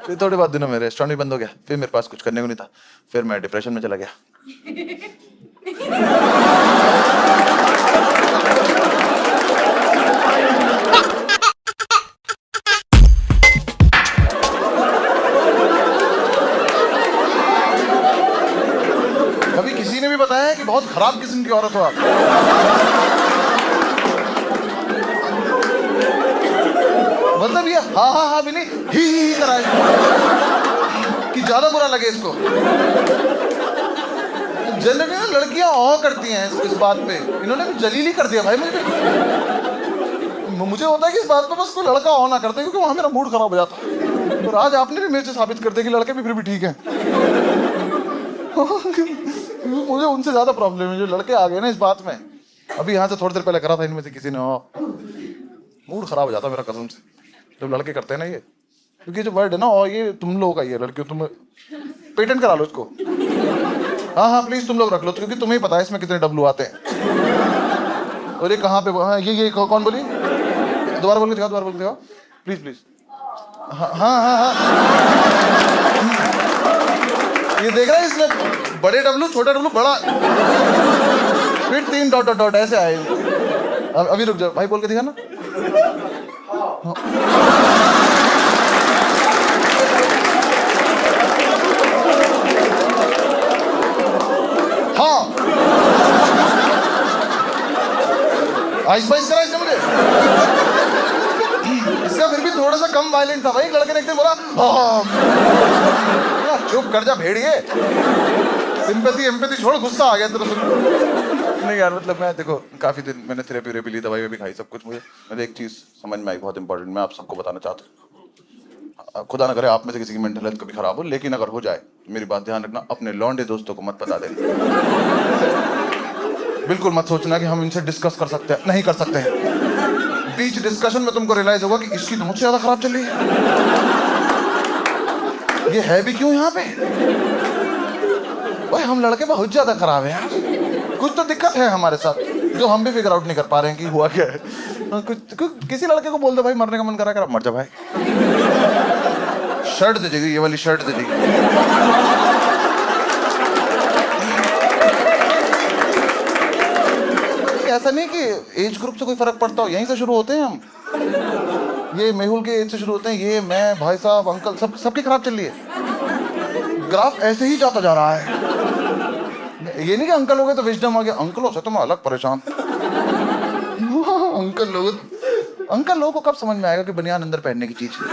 फिर थोड़े बाद दिनों में रेस्टोरेंट भी बंद हो गया, फिर मेरे पास कुछ करने को नहीं था, फिर मैं डिप्रेशन में चला गया। कभी किसी ने भी बताया कि बहुत खराब किस्म की औरत हो आप? मतलब ये हाँ हाँ हाँ भी नहीं, ही कराए कि ज्यादा बुरा लगे इसको। जनरली ना लड़कियां औ करती हैं इस बात पे, इन्होंने भी जलील ही कर दिया भाई मुझे होता है कि इस बात पे बस कोई लड़का ऑन ना करते, क्योंकि वहां मेरा मूड खराब हो जाता। और आज आपने भी मेरे से साबित कर दिया कि लड़के भी फिर भी ठीक हैं। मुझे उनसे ज्यादा प्रॉब्लम है जो लड़के आ गए ना इस बात में। अभी यहाँ से थोड़ी देर पहले करा था इनमें से किसी ने, मूड खराब हो जाता मेरा कसम से जब लड़के करते हैं ना ये। क्योंकि जो वर्ड है ना, और ये तुम लोगों का ही है, लड़कियों तुम पेटेंट करा लो इसको। हाँ हाँ प्लीज तुम लोग रख लो, क्योंकि तुम्हें पता है इसमें कितने डब्लू आते हैं। और ये कहाँ पे, हाँ ये कौन बोली? दोबारा बोल के दिखाओ, दोबारा बोल के दिखाओ प्लीज प्लीज। हाँ हाँ हाँ हाँ, ये देख रहा है इसमें बड़े डब्लू, छोटा डब्लू, बड़ा, फिर 3 डॉट डॉट डॉट ऐसे आए। अभी रुक जाओ भाई, बोल के दिखा ना। हाँ आइस बाइस करा इसने मुझे। इसका फिर भी थोड़ा सा कम वायलेंट था भाई। लड़के ने एक दिन बोला चुप कर जा भेड़िए, सिंपैथी एम्पैथी छोड़, गुस्सा आ गया तेरे से। नहीं यार मतलब मैं देखो काफी दिन मैंने थेरेपी वेरेपी ली, दवाई भी खाई, सब कुछ। मुझे एक चीज समझ में आई बहुत इंपॉर्टेंट, मैं आप सबको बताना चाहता हूँ। खुदा ना करे आप में से किसी की मेंटल हेल्थ कभी खराब हो, लेकिन अगर हो जाए तो मेरी बात ध्यान रखना, अपने लौंडे दोस्तों को मत बता देना। बिल्कुल मत सोचना कि हम इनसे डिस्कस कर सकते हैं, नहीं कर सकते हैं। बीच डिस्कशन में तुमको रियलाइज होगा कि इसकी तो मुझसे ज्यादा खराब चल रही है। ये है भी क्यों यहाँ पे? भाई हम लड़के बहुत ज्यादा खराब हैं यार, कुछ तो दिक्कत है हमारे साथ जो हम भी फिगर आउट नहीं कर पा रहे हैं कि हुआ क्या है। किसी लड़के को बोल दो भाई मरने का मन करा कर, मर जा भाई, शर्ट दे देगी, ये वाली शर्ट दे देगी। ऐसा नहीं कि एज ग्रुप से कोई फर्क पड़ता हो, यहीं से शुरू होते हैं हम। ये मेहुल के एज से शुरू होते हैं, ये मैं, भाई साहब, अंकल, सबकी खराब चल रही है। ग्राफ ऐसे ही जाता जा रहा है। ये नहीं कि अंकल हो गए तो विजडम आ गया, अंकलों से तो मैं अलग परेशान। अंकल लोगों को कब समझ में आएगा कि बनियान अंदर पहनने की चीज है?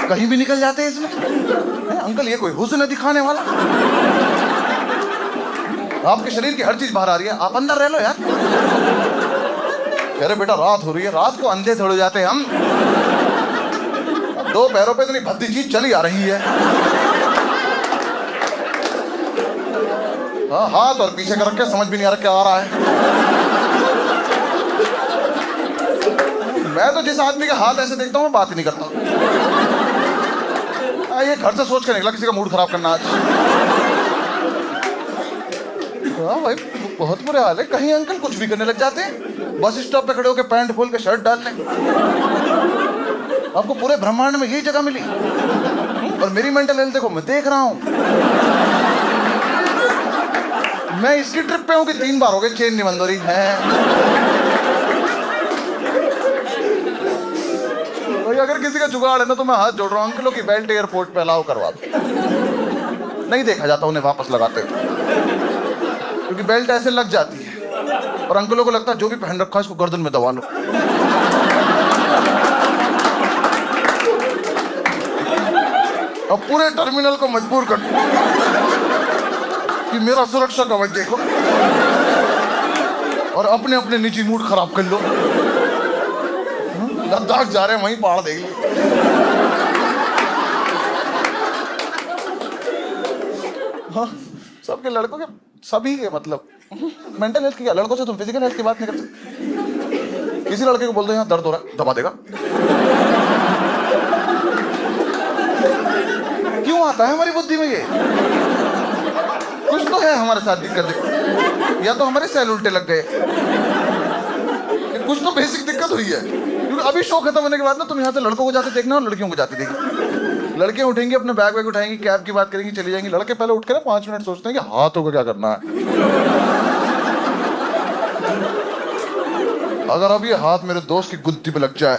कहीं भी निकल जाते हैं इसमें। अंकल ये कोई हुस्न है दिखाने वाला? आपके शरीर की हर चीज बाहर आ रही है, आप अंदर रह लो यार। कह रहे बेटा रात हो रही है, रात को अंधे थोड़े जाते हैं हम। 2 पैरों पे इतनी भद्दी चीज चली आ रही है। हाँ हाथ और पीछे कर रखे, समझ भी नहीं आ रहा क्या आ रहा है। मैं तो जिस आदमी के हाथ ऐसे देखता हूँ मैं बात ही नहीं करता। ये घर से सोच के निकला किसी का मूड खराब करना आज। हाँ भाई बहुत बुरे हाल है। कहीं अंकल कुछ भी करने लग जाते हैं, बस स्टॉप पे खड़े होकर पैंट खोल के शर्ट डाल लें। आपको पूरे ब्रह्मांड में यही जगह मिली। और मेरी मेंटल हेल्थ देखो, मैं देख रहा हूं। मैं इसकी ट्रिप पे हूं कि 3 बार हो गए चेन नहीं बंद हो रही है। तो अगर किसी का जुगाड़ है ना तो मैं हाथ जोड़ रहा हूं, अंकलों की बेल्ट एयरपोर्ट पे अलाउ करवा दो। नहीं देखा जाता उन्हें वापस लगाते हुए, क्योंकि बेल्ट ऐसे लग जाती है और अंकलों को लगता है जो भी पहन रखा है इसको गर्दन में दबा लो। अब पूरे टर्मिनल को मजबूर कर कि मेरा सुरक्षा कवच देखो, और अपने अपने निजी मूड खराब कर लो। लद्दाख जा रहे हैं, वहीं पहाड़ देख लो। हाँ सबके लड़कों के, सभी के मतलब मेंटल हेल्थ की, लड़कों से तुम फिजिकल हेल्थ की बात नहीं कर सकते। किसी लड़के को बोल दो यहाँ दर्द हो रहा है, दबा देगा। क्यों आता है हमारी बुद्धि में ये? कुछ तो है हमारे साथ दिक्कत, या तो हमारे सेल उल्टे लग गए, कुछ तो बेसिक दिक्कत हुई है। क्योंकि अभी शो खत्म होने के बाद ना तुम यहाँ से लड़कों को जाते देखना और लड़कियों को जाते देखना। लड़कियां उठेंगी, अपने बैग वैग उठाएंगी, कैब की बात करेंगी, चली जाएंगी। लड़के पहले उठ कर 5 मिनट सोचते हैं कि हाथों को क्या करना है। अगर अब ये हाथ मेरे दोस्त की गुत्ती पे लग जाए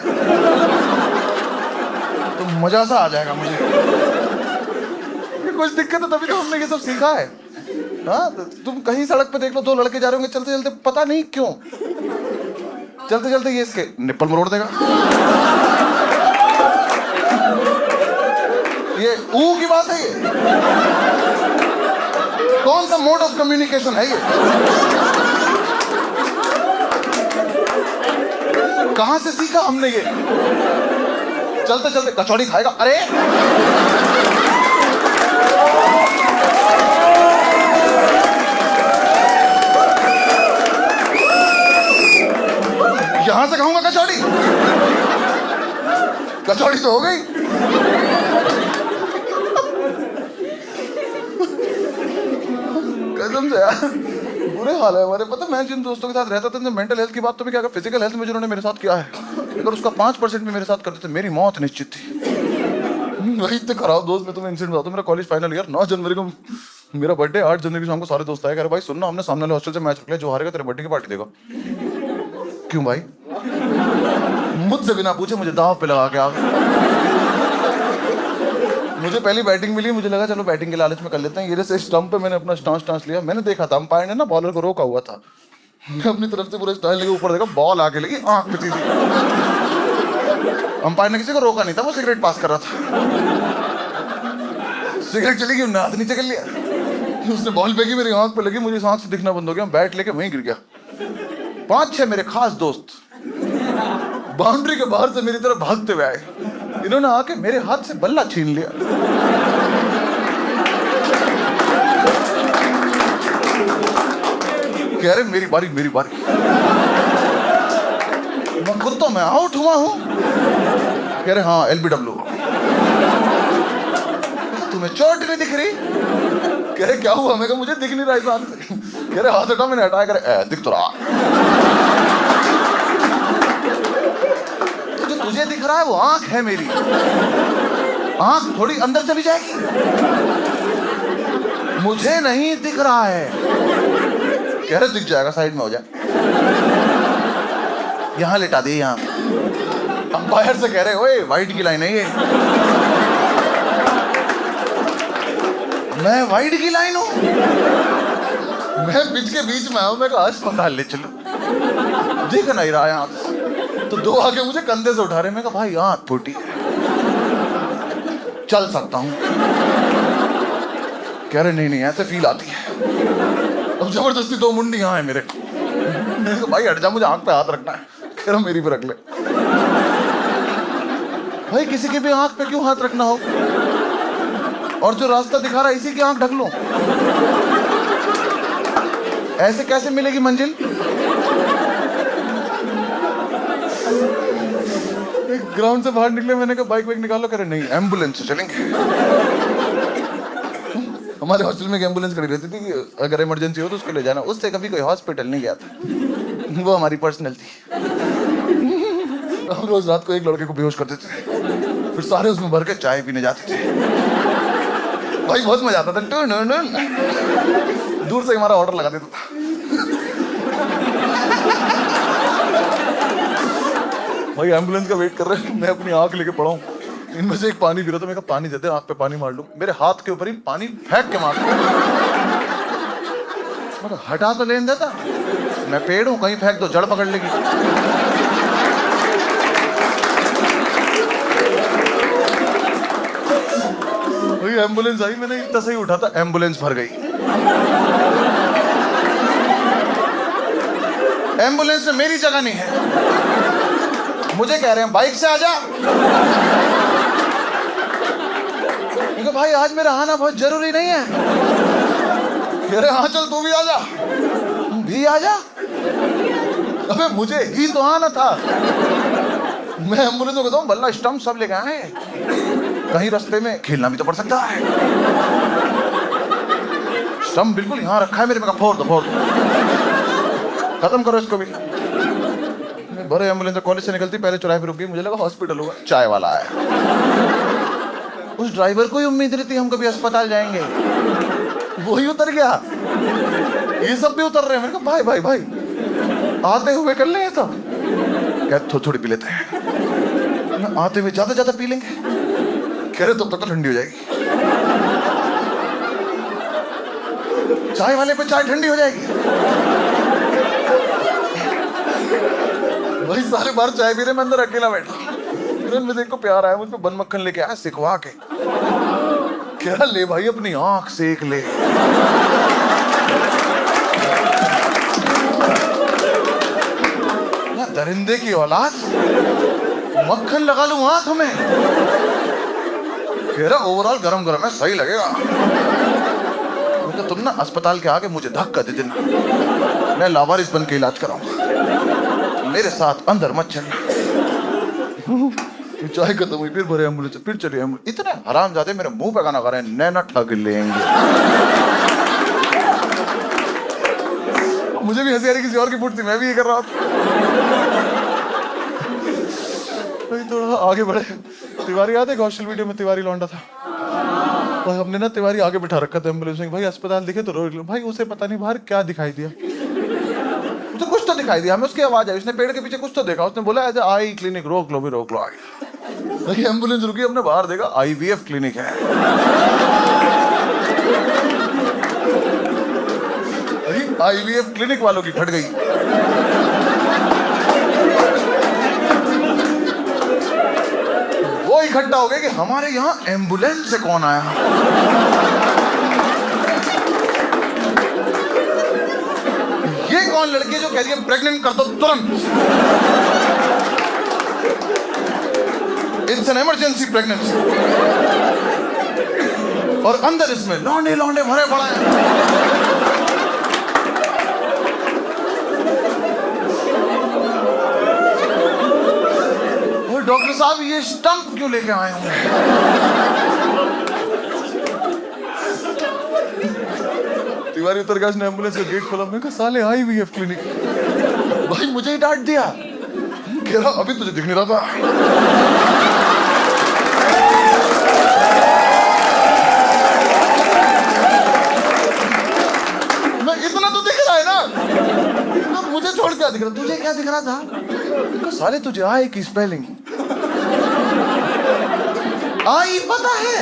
तो मजा सा आ जाएगा मुझे। कुछ दिक्कत है तभी तो हमने ये सब सीखा है। हाँ, तुम कहीं सड़क पे देख लो, 2 लड़के जा रहे होंगे चलते चलते, पता नहीं क्यों चलते चलते ये इसके निप्पल मरोड़ देगा, ये ऊ की बात है। ये कौन सा मोड ऑफ कम्युनिकेशन है? ये कहां से सीखा हमने? ये चलते चलते कचौड़ी खाएगा, अरे यहां से खाऊंगा कचौड़ी? कचौड़ी तो हो गई। कसम से यार बुरे हाल है हमारे। पता मैं जिन दोस्तों के साथ रहता था, मेंटल हेल्थ की बात तो भी क्या, फिजिकल हेल्थ में जिन्होंने मेरे साथ किया है, अगर उसका 5% भी मेरे साथ करते थे मेरी मौत निश्चित थी। वही इतने खराब दोस्त। मैं तुम्हें इंसिडेंट बताता हूं। मेरा कॉलेज फाइनल ईयर, 9 जनवरी को मेरा बर्थडे, 8 जनवरी को शाम को सारे दोस्त आए, कह रहे भाई सुनना, हमने सामने वाले हॉस्टल से मैच रख लिया, जो हारेगा तेरे बर्थडे की पार्टी देगा। क्यों भाई? मुझसे बिना पूछे मुझे दाव पे लगा के आ गए। मुझे पहली बैटिंग मिली, मुझे लगा चलो बैटिंग के लालच में कर लेते हैं। ये से स्टंप पे मैंने अपना स्टांस लिया। मैंने देखा था अंपायर ने ना बॉलर को रोका हुआ था। मैं अपनी तरफ से पूरा स्टाइल लेके ऊपर देखा, बॉल आके लगी आंख पे सीधी। अंपायर ने किसी को रोका नहीं था, वो सिगरेट पास कर रहा था। सिगरेट चली गई, हाथ नीचे कर लिया, उसने बॉल फेंकी, मेरी आंख पे लगी, मुझे आंख से दिखना बंद हो गया। बैट लेके वहीं गिर गया। 5-6 मेरे खास दोस्त बाउंड्री के बाहर से मेरी तरफ भागते हुए आए। इन्होंने आके मेरे हाथ से बल्ला छीन लिया। कह रहे मेरी बारी मेरी बारी। मैं खुद तो मैं आउट हुआ हूं। कह रहे हाँ LBW। तुम्हें चोट नहीं दिख रही? कह रहे क्या हुआ? मैं कहा मुझे दिख नहीं रहा इस हाथ से। कह रहे हाथ हटा, मैंने हटाया। करे दिख तो रहा। जो तुझे दिख रहा है वो आंख है मेरी। आंख थोड़ी अंदर चली जाएगी। मुझे नहीं दिख रहा है। कह रहे दिख जाएगा, साइड में हो जाए। यहां लेटा दे, यहां। अंपायर से कह रहे ओए वाइड की लाइन है ये। मैं वाइड की लाइन हूं? मैं पिच के बीच में आऊं। मैं कहा अस्पताल ले चलो, दिख नहीं रहा यहां। तो 2 आके मुझे कंधे से उठा रहे। मैं कहा भाई आंख फूटी है, चल सकता हूं। कह रहे नहीं ऐसे फील आती है। अब जबरदस्ती 2 मुंडी यहाँ है मेरे। मैंने कहा भाई हट जा, मुझे आंख पे हाथ रखना है। कह रहा मेरी पे रख ले। भाई किसी की भी आंख पे क्यों हाथ रखना हो? और जो रास्ता दिखा रहा है इसी की आंख ढक लो। ऐसे कैसे मिलेगी मंजिल? ग्राउंड से बाहर निकले, मैंने कहा बाइक वाइक निकालो। करे नहीं एम्बुलेंस से चलेंगे। हमारे हॉस्टल में एक एम्बुलेंस खड़ी रहती थी कि अगर इमरजेंसी हो तो उसको ले जाना। उससे कभी कोई हॉस्पिटल नहीं गया था, वो हमारी पर्सनल थी। हम रोज रात को एक लड़के को बेहोश कर देते थे, फिर सारे उसमें भर के चाय पीने जाते थे। भाई बहुत मजा आता था। दूर से हमारा ऑर्डर लगा देता था। भाई एम्बुलेंस का वेट कर रहे हैं, मैं अपनी आंख लेके पड़ा हूँ। इनमें से एक पानी पी रहा था। मैं कहा पानी देते, आंख पे पानी मार लूं। मेरे हाथ के ऊपर ही पानी फेंक के मार। मैं हटा तो लेने देता, मैं पेड़ हूं, कहीं फेंक दो जड़ पकड़ लेगी। वही एम्बुलेंस आई, मैंने इतना सही उठा था, एम्बुलेंस भर गई। एम्बुलेंस में मेरी जगह नहीं है। मुझे कह रहे हैं बाइक से आ जा। भाई आज मेरा आना बहुत जरूरी नहीं है। कह रहे हाँ चल तू भी आ जा। भी आ जा? अबे मुझे ही तो आना था। मैं एम्बुलेंस को कहता हूँ बल्ला स्टंप सब लेके आए, कहीं रास्ते में खेलना भी तो पड़ सकता है। स्टंप बिल्कुल यहाँ रखा है मेरे। में फोड़ दो खत्म करो इसको भी। भरे एम्बुलेंस कॉलेज से निकलती पहले चौराहे पे रुक गई, मुझे लगा हॉस्पिटल होगा, चाय वाला आया। उस ड्राइवर को ही उम्मीद रहती हम कभी अस्पताल जाएंगे, वही उतर गया। ये सब भी उतर रहे हैं। मैंने कहा भाई भाई भाई आते हुए कर लें तो क्या थोड़ी पी लेते हैं, आते हुए ज्यादा ज्यादा पी लेंगे। कह रहे तो ठंडी हो जाएगी, चाय वाले पे चाय ठंडी हो जाएगी। भाई सारे बार चाय पी रहे, मैं अंदर अकेला बैठा। मुझे को प्यार आया, मुझ पे बन मक्खन लेके आया सिखवा के। कह रहा ले भाई अपनी आंख सेक ले। दरिंदे की औलाद, मक्खन लगा लूं आंख में। कह रहा ओवरऑल गरम गरम है, सही लगेगा। तो तुम ना अस्पताल के आगे मुझे धक्का दे देना, मैं लावारिस बन के इलाज कराऊंगा, मेरे साथ अंदर मत चलना। चाय खत्म हुई, फिर भरे एम्बुलेंस, फिर चली एम्बुलेंस। इतने हरामजादे मेरे मुंह पे गाना गा रहे हैं, नैना ठग लेंगे। मुझे भी हंसी आ रही, किसी और की फुट थी, मैं भी ये कर रहा था। थोड़ा आगे बढ़े, तिवारी याद है कौशल वीडियो में तिवारी लौंडा था, और हमने ना तिवारी आगे बिठा रखा था एम्बुलेंस में। भाई अस्पताल दिखे तो रोक लो। भाई उसे पता नहीं बाहर क्या दिखाई दिया, तो कुछ तो दिखाई दिया हमें, उसकी आवाज आई, उसने पेड़ के पीछे कुछ तो देखा, उसने बोला ऐसे आई क्लिनिक रोक लो, भी रोक लो। आगे एम्बुलेंस रुकी, हमने बाहर देखा IVF क्लिनिक है। IVF क्लिनिक वालों की फट गई। वो इकट्ठा हो गए कि हमारे यहाँ एम्बुलेंस से कौन आया। ये कौन लड़की जो कह रही है प्रेग्नेंट कर दो तुरंत, इट्स एन इमरजेंसी प्रेगनेंसी। और अंदर इसमें लौंडे लौंडे भरे पड़े हैं। और डॉक्टर साहब ये स्टंप क्यों लेके आए होंगे? तिवारी उतर गया, उसने एम्बुलेंस का गेट खोला। मैंने कहा साले IVF क्लिनिक। भाई मुझे ही डांट दिया, कह रहा अभी तुझे दिख नहीं रहा था। मैं इतना तो दिख रहा है ना, तो मुझे छोड़ क्या दिख रहा, तुझे क्या दिख रहा था? साले तुझे आई की स्पेलिंग आई पता है?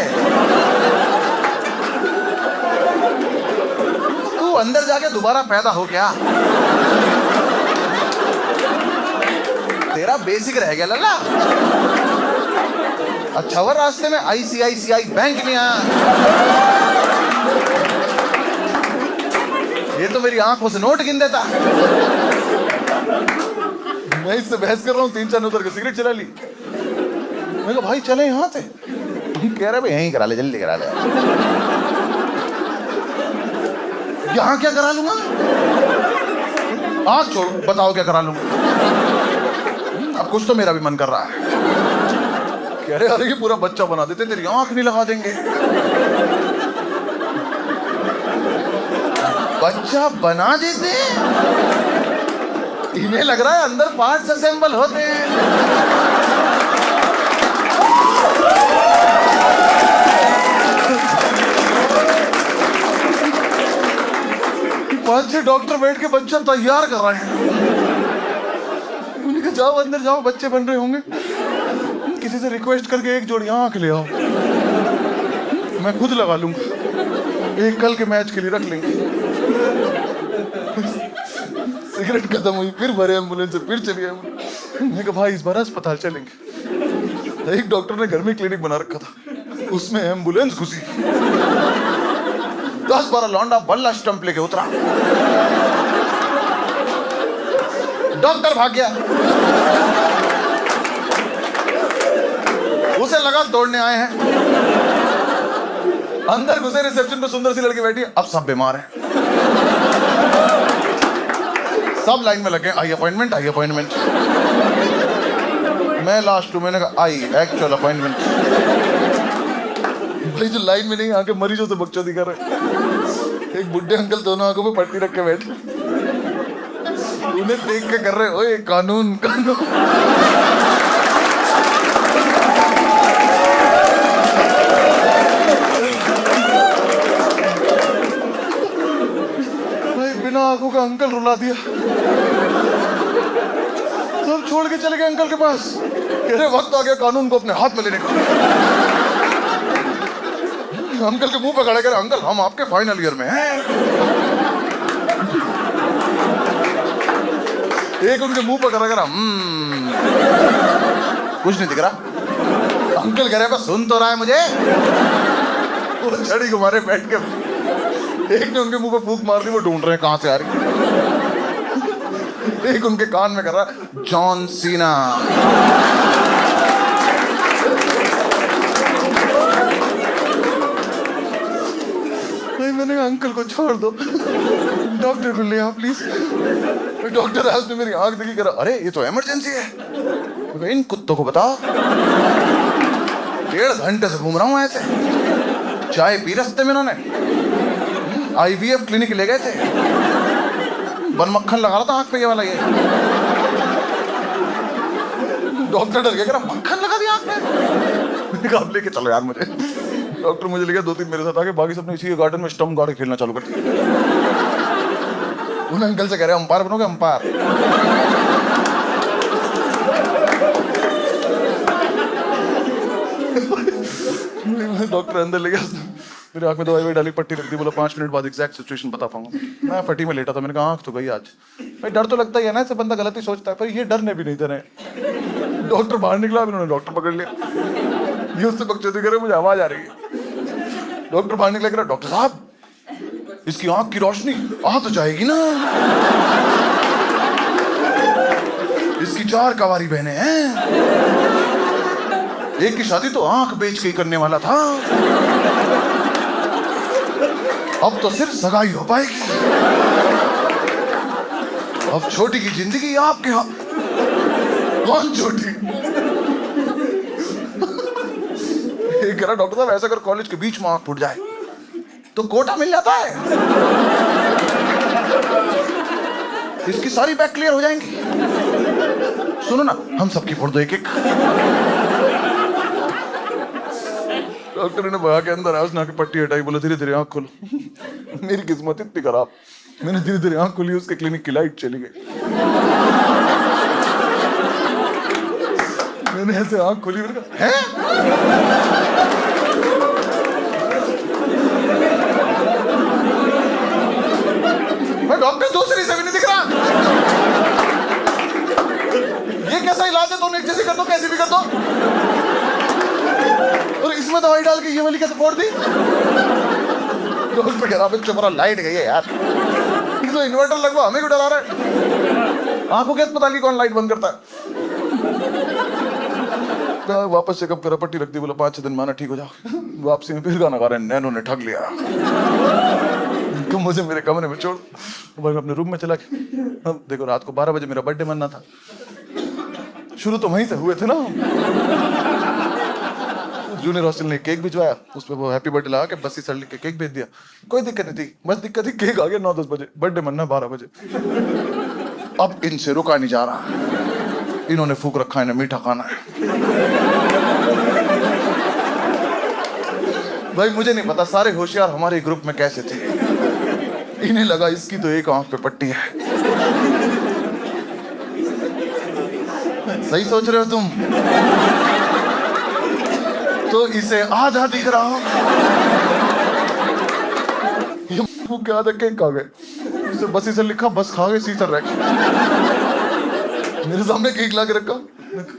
तू अंदर जाके दोबारा पैदा हो क्या? तेरा बेसिक रह गया लल्ला। अच्छा वो रास्ते में ICICI बैंक नहीं आया, ये तो मेरी आंखों से नोट गिन देता। मैं इससे बहस कर रहा हूँ, 3-4 उतर के सिगरेट चला ली। मैं कहा भाई चले यहाँ से, कह रहा भाई यहीं करा ले, जल्दी करा ले। यहाँ क्या करा लूंगा? आँख छोड़, बताओ क्या करा लूंगा? अब कुछ तो मेरा भी मन कर रहा है। कह रहे अरे ये पूरा बच्चा बना देते, तेरी आँख नहीं लगा देंगे। बच्चा बना देते? इन्हें लग रहा है अंदर पार्ट्स असेंबल होते हैं। 5-6 डॉक्टर बैठ के बच्चा तैयार कर रहे हैं। उन्होंने कहा जाओ अंदर जाओ, बच्चे बन रहे होंगे, किसी से रिक्वेस्ट करके एक जोड़ी आंख ले आओ, मैं खुद लगा लूंगा, एक कल के मैच के लिए रख लेंगे। सिगरेट खत्म हुई, फिर भरे एम्बुलेंस से, फिर चलिए। मैंने कहा भाई इस बार अस्पताल चलेंगे। एक डॉक्टर ने घर में क्लिनिक बना रखा था, उसमें एम्बुलेंस घुसी, 10-12 लौंडा बल्ला स्टंप लेके उतरा, डॉक्टर भाग गया। उसे लगा तोड़ने आए हैं। अंदर घुसे, रिसेप्शन पे सुंदर सी लड़की बैठी है, अब सब बीमार हैं, सब लाइन में लगे, आई अपॉइंटमेंट, आई अपॉइंटमेंट। मैं लास्ट हूं, मैंने कहा आई एक्चुअल अपॉइंटमेंट। भाई जो लाइन में नहीं आके मरीजों से बकचोदी कर रहे, एक बुढ़े अंकल दोनों आंखों पे पट्टी रख के बैठे, उन्हें देख के कर रहे ओए कानून कानून। भाई बिना आंखों का अंकल रुला दिया। सब छोड़ के चले गए अंकल के पास। कह रहे वक्त आ गया कानून को अपने हाथ में लेने का। अंकल के मुंह पे खड़े करे अंकल हम आपके फाइनल ईयर में हैं। एक उनके मुंह पे खड़ा करा कुछ नहीं दिख रहा। अंकल कह रहे बस सुन तो रहा है मुझे। वो छड़ी घुमारे बैठ के एक ने उनके मुंह पे फूंक मार दी। वो ढूंढ रहे हैं कहां से आ रही। एक उनके कान में कर रहा जॉन सीना। मैंने अंकल को छोड़ दो डॉक्टर को ले आओ प्लीज। डॉक्टर आज ने मेरी आंख देखी करा अरे ये तो इमरजेंसी है। इन कुत्तों को बताओ 1.5 घंटे से घूम रहा हूं ऐसे। चाय पी रस्ते में इन्होंने। IVF क्लिनिक ले गए थे। बन मक्खन लगा रहा था आंख पे ये वाला। ये डॉक्टर डर गया मक्खन लगा दिया आंख में। आप लेके चलो यार मुझे। डॉक्टर मुझे ले गया 2-3 मेरे साथ आके। बाकी सबने इसी गार्डन में स्टंप गार्ड खेलना चालू कर दिया। उन अंकल से कह रहे अंपायर बनोगे अंपायर। डॉक्टर अंदर ले गया मेरे आंख में दवाई डाली पट्टी रख दी। बोला 5 मिनट बाद एग्जैक्ट सिचुएशन बता पाऊंगा। मैं फटी में लेटा था। मैंने कहा आंख तो गई आज। भाई डर तो लगता ही है ना। ऐसे बंदा गलत ही सोचता है पर ये डर ने भी नहीं देना है। डॉक्टर बाहर निकला इन्होंने डॉक्टर पकड़ लिया। ये उससे बकचोदी करे मुझे आवाज आ रही है। डॉक्टर बाहर निकला कह डॉक्टर साहब इसकी आंख की रोशनी आ तो जाएगी ना। इसकी 4 कवारी बहनें हैं। एक की शादी तो आंख बेच के ही करने वाला था। अब तो सिर्फ सगाई हो पाएगी। अब छोटी की जिंदगी आपके हाथ। कौन छोटी? कह रहा डॉक्टर साहब ऐसा अगर कॉलेज के बीच में आंख फूट जाए तो कोटा मिल जाता है। इसकी सारी बैक क्लियर हो जाएंगी। सुनो ना हम सबकी फोड़ दो एक एक। डॉक्टर ने भगा के अंदर आया। उसने आके पट्टी हटाई। बोला धीरे धीरे आंख खोलो। मेरी किस्मत इतनी खराब। मैंने धीरे धीरे आंख खोली। उसके क्लिनिक की लाइट चली गई। मैंने ऐसे आंख खोली। मैंने कहा हैं? मैं डॉक्टर दूसरी से भी नहीं दिख रहा। ये कैसा इलाज है? दोनों एक जैसे कर दो कैसे भी कर दो। और इसमें दवाई डाल के ये वाली कैसे फोड़ दी? डॉक्टर कह रहा चुप लाइट गई है यार। तो इन्वर्टर लगवा हमें क्यों डरा रहा है? आंखों के अस्पताल की कौन लाइट बंद करता है? वापस चेकअप करा पट्टी रख दी। बोला 5-6 दिन माना ठीक हो जाओ। वापसी में फिर गाना गा रहे हैं नैनो ने ठग लिया। तुम मुझे मेरे कमरे में छोड़। भाई मैं अपने रूम में चला गया। देखो रात को 12 बजे मेरा बर्थडे मनाना था। शुरू तो वहीं से हुए थे ना। जूनियर हॉस्टल ने केक भिजवाया। उस पर वो हैप्पी बर्थडे लगा के बस्सी सर लिख के केक भेज दिया। कोई दिक्कत नहीं थी। बस दिक्कत थी केक आ गया 9-10 बजे। बर्थडे मनना 12 बजे। अब इनसे रुका नहीं जा रहा। इन्होंने फूक रखा है इन्हें मीठा खाना है। भाई मुझे नहीं पता सारे होशियार हमारे ग्रुप में कैसे थे। इन्हें लगा इसकी तो एक आंख पे पट्टी है। सही सोच रहे हो तुम? तो इसे आधा दिख रहा हो। ये क्या आधा केक खा गए। इसे बस इसे लिखा बस खा गए सीसर रख। मेरे सामने केक ला के रखा।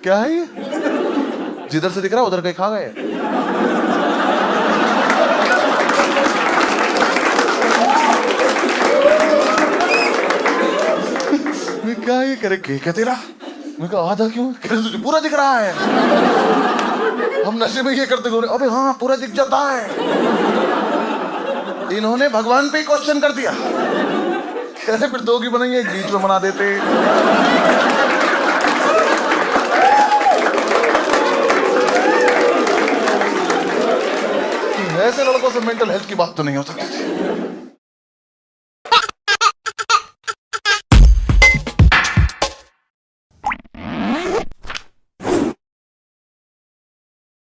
क्या है ये? जिधर से दिख रहा उधर केक खा गए। क्या ये करे केक है तेरा? मैं कहा आधा क्यों? तुझे पूरा दिख रहा है। हम नशे में ये करते हुए अबे हाँ पूरा दिख जाता है। इन्होंने भगवान पे ही क्वेश्चन कर दिया। कैसे फिर 2 की बनाएंगे एक बीच में बना देते। ऐसे लड़कों से मेंटल हेल्थ की बात तो नहीं हो सकती थी।